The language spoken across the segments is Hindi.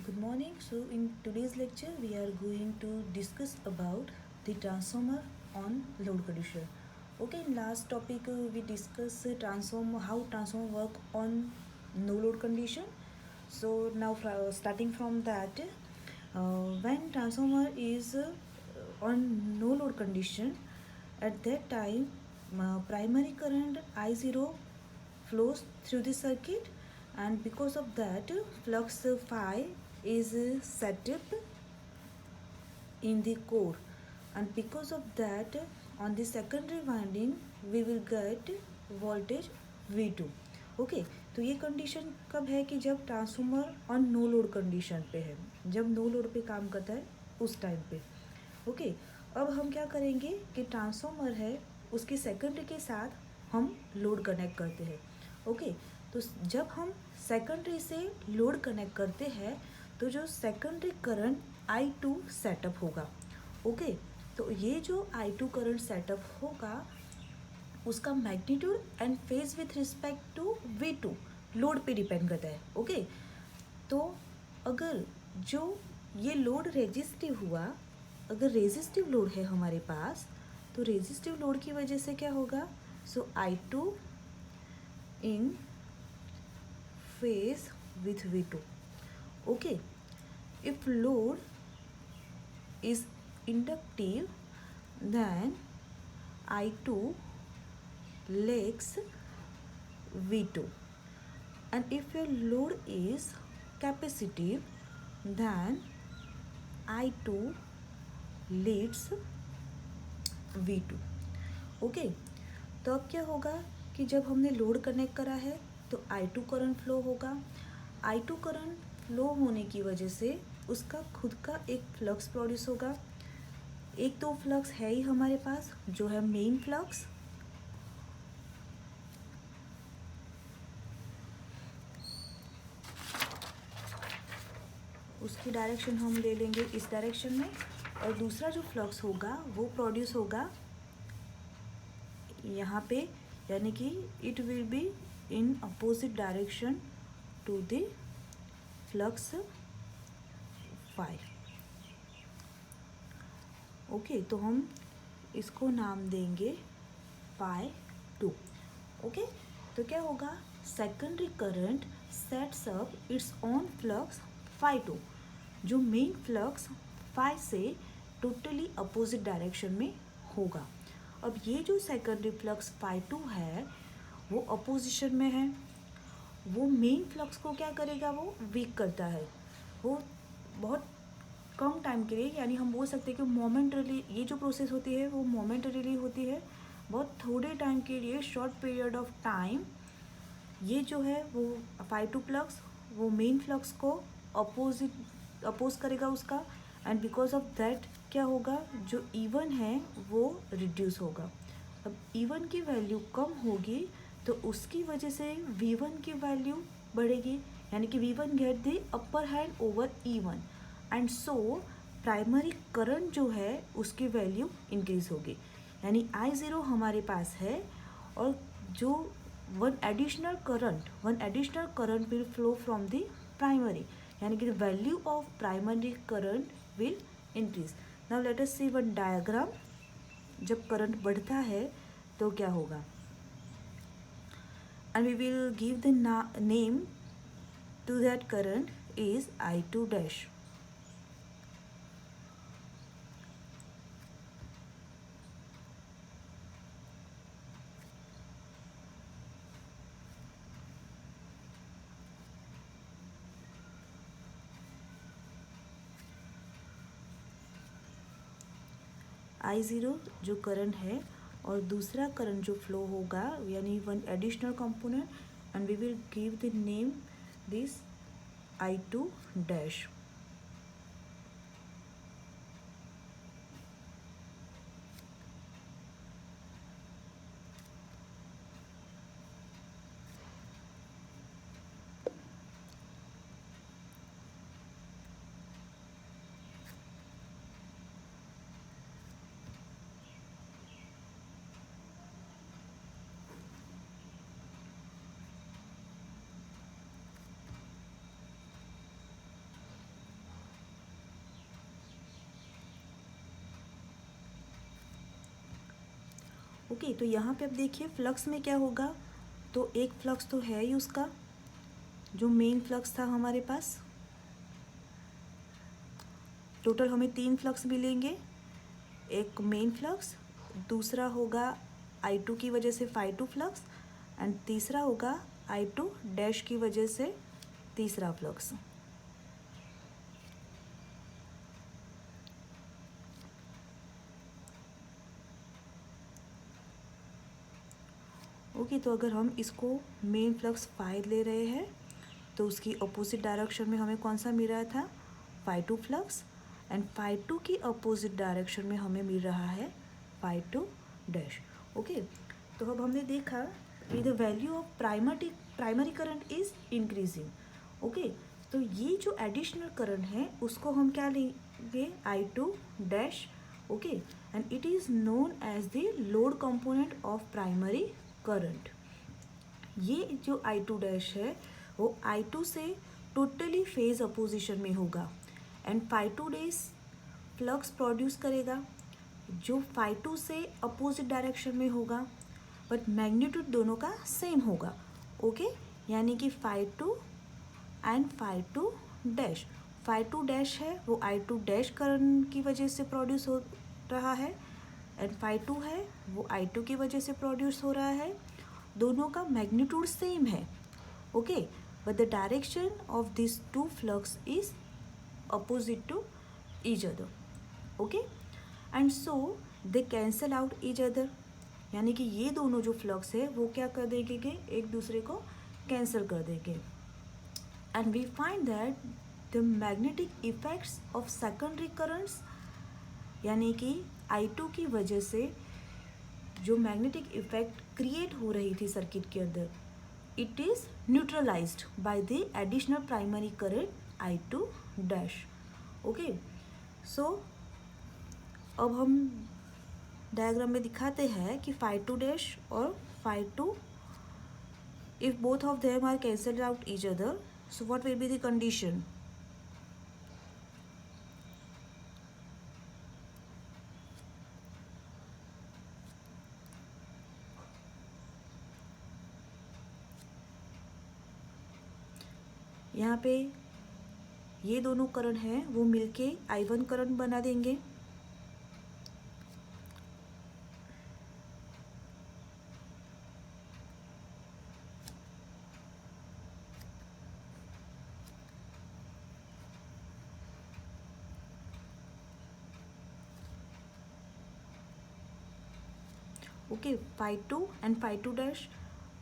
Good morning. So in today's lecture we are going to discuss about the transformer on load condition. Okay, in last topic we discuss transformer, how transformer work on no load condition. So now starting from that, when transformer is on no load condition, at that time primary current I0 flows through the circuit, and because of that flux phi is set up in the core, and because of that on the secondary winding we will get voltage V2. Okay तो ये कंडीशन कब है कि जब transformer on no load condition पे है, जब नो लोड पे काम करता है उस टाइम पे. ओके अब हम क्या करेंगे कि ट्रांसफार्मर है उसके सेकेंडरी के साथ हम लोड कनेक्ट करते हैं. ओके तो जब हम सेकेंडरी से लोड कनेक्ट करते हैं तो जो सेकेंडरी करंट I2 सेटअप होगा. ओके तो ये जो I2 करंट सेटअप होगा उसका magnitude and phase with respect to V2 load पे डिपेंड करता है. ओके तो अगर जो ये लोड रेजिस्टिव हुआ, अगर रेजिस्टिव लोड है हमारे पास तो रेजिस्टिव लोड की वजह से क्या होगा, सो I2 in phase with V2. Okay if load is inductive then I2 lags V2, and if your load is capacitive then I2 leads V2. Okay तो अब क्या होगा कि जब हमने लोड कनेक्ट करा है तो I2 करंट फ्लो होगा. I2 करंट फ्लो होने की वजह से उसका खुद का एक फ्लक्स प्रोड्यूस होगा. एक तो फ्लक्स है ही हमारे पास जो है मेन फ्लक्स, उसकी डायरेक्शन हम ले लेंगे इस डायरेक्शन में, और दूसरा जो फ्लक्स होगा वो प्रोड्यूस होगा यहाँ पे, यानी कि it will be in opposite direction to the flux phi. Okay तो हम इसको नाम देंगे फाई 2. ओके तो क्या होगा, secondary current sets up its own flux phi 2 जो मेन फ्लक्स फाई से टोटली अपोजिट डायरेक्शन में होगा. अब ये जो सेकेंडरी फ्लक्स फाई 2 है वो अपोजिशन में है, वो मेन फ्लक्स को क्या करेगा, वो वीक करता है. वो बहुत कम टाइम के लिए, यानी हम बोल सकते हैं कि मोमेंटरीली ये जो प्रोसेस होती है वो मोमेंटरीली होती है, बहुत थोड़े टाइम के लिए, शॉर्ट पीरियड ऑफ टाइम. ये जो है वो फाई 2 फ्लक्स वो मेन फ्लक्स को अपोज करेगा उसका, एंड बिकॉज ऑफ दैट क्या होगा, जो E1 है वो रिड्यूस होगा. अब E1 की वैल्यू कम होगी तो उसकी वजह से V1 की वैल्यू बढ़ेगी, यानी कि V1 get the upper hand over E1, and so primary current जो है उसकी वैल्यू इंक्रीज होगी. यानी I0 हमारे पास है और जो one additional current will flow from the primary, यानी कि the value of primary current will increase. Now let us see one diagram. जब करंट बढ़ता है तो क्या होगा, and we will give the name to that current is I2 dash. I0 जो करंट है और दूसरा करंट जो फ्लो होगा यानी one additional component, and we will give the name this I2 dash. Okay, तो यहाँ पे अब देखिए फ्लक्स में क्या होगा, तो एक फ्लक्स तो है ही उसका, जो मेन फ्लक्स था हमारे पास। टोटल हमें 3 फ्लक्स मिलेंगे, एक मेन फ्लक्स, दूसरा होगा I2 की वजह से phi2 फ्लक्स, एंड तीसरा होगा I2 डैश की वजह से तीसरा फ्लक्स। ओके, तो अगर हम इसको मेन फ्लक्स फाई ले रहे हैं तो उसकी अपोजिट डायरेक्शन में हमें कौन सा मिल रहा था, phi2 फ्लक्स, एंड phi2 की अपोजिट डायरेक्शन में हमें मिल रहा है phi2 डैश। ओके, तो अब हमने देखा कि the value of primary current is increasing. Okay, तो ये जो एडिशनल करंट है उसको हम क्या लेंगे, I2 dash. Okay, and it is known as the load component of primary current. ये जो I2 डैश है वो I2 से टोटली फेज अपोजिशन में होगा, and phi2 dash flux produce करेगा जो phi2 से अपोजिट डायरेक्शन में होगा, बट मैग्नीट्यूड दोनों का सेम होगा। ओके, यानी कि phi2 and phi2 dash, phi2 dash है वो I2 डैश करंट की वजह से प्रोड्यूस हो रहा है, एंड phi2 है वो I2 की वजह से प्रोड्यूस हो रहा है। दोनों का मैग्नीट्यूड सेम है। Okay, but the direction of this two flux is opposite to each other. Okay, and so they cancel out each other, यानी कि ये दोनों जो फ्लक्स है वो क्या कर देंगे, एक दूसरे को कैंसिल कर देंगे, and we find that the magnetic effects of secondary currents, यानी कि I2 की वजह से जो मैग्नेटिक इफेक्ट क्रिएट हो रही थी सर्किट के अंदर, it is neutralized by the additional primary current I2 dash. Okay, so अब हम डायग्राम में दिखाते हैं कि phi2 डैश और phi2, if both of them are cancelled out each other, so what will be the condition. यहाँ पे ये दोनों करंट हैं वो मिलके I1 करंट बना देंगे, okay, phi2 and phi2 dash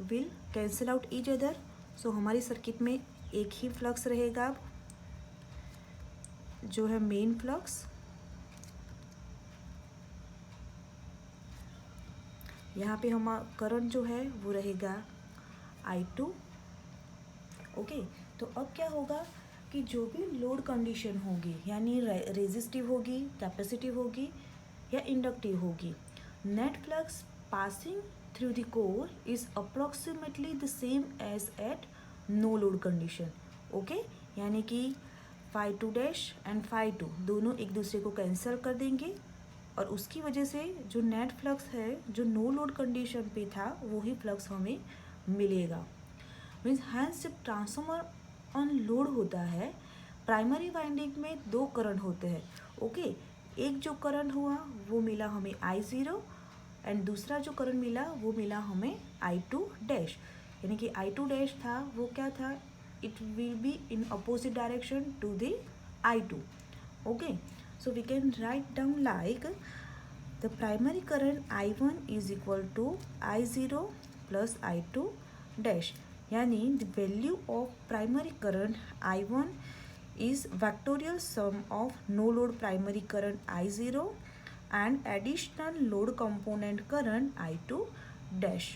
will cancel out each other, so हमारी सर्किट में एक ही फ्लक्स रहेगा अब, जो है मेन फ्लक्स। यहाँ पे हम करंट जो है वो रहेगा I2। ओके, तो अब क्या होगा कि जो भी लोड कंडीशन होगी, यानी रेजिस्टिव होगी, कैपेसिटिव होगी या इंडक्टिव होगी, net flux passing through the core is approximately the same as at no load condition. Okay, यानी कि phi2 डैश एंड phi2 दोनों एक दूसरे को कैंसिल कर देंगे, और उसकी वजह से जो नेट फ्लक्स है जो नो लोड कंडीशन पे था वही फ्लक्स हमें मिलेगा। मीन्स हैंस जब ट्रांसफार्मर ऑन लोड होता है, प्राइमरी वाइंडिंग में 2 करंट होते हैं। ओके, एक जो करंट हुआ वो मिला हमें I0, एंड दूसरा जो करंट मिला वो मिला हमें I2 डैश, यानी कि I2 डैश था वो क्या था, it will be in opposite direction to the I2। Okay, so we can write down like the primary current I1 is equal to I0 plus I2 dash, यानी the value of primary current I1 is factorial sum of no load primary current I0 and additional load component current I2 dash।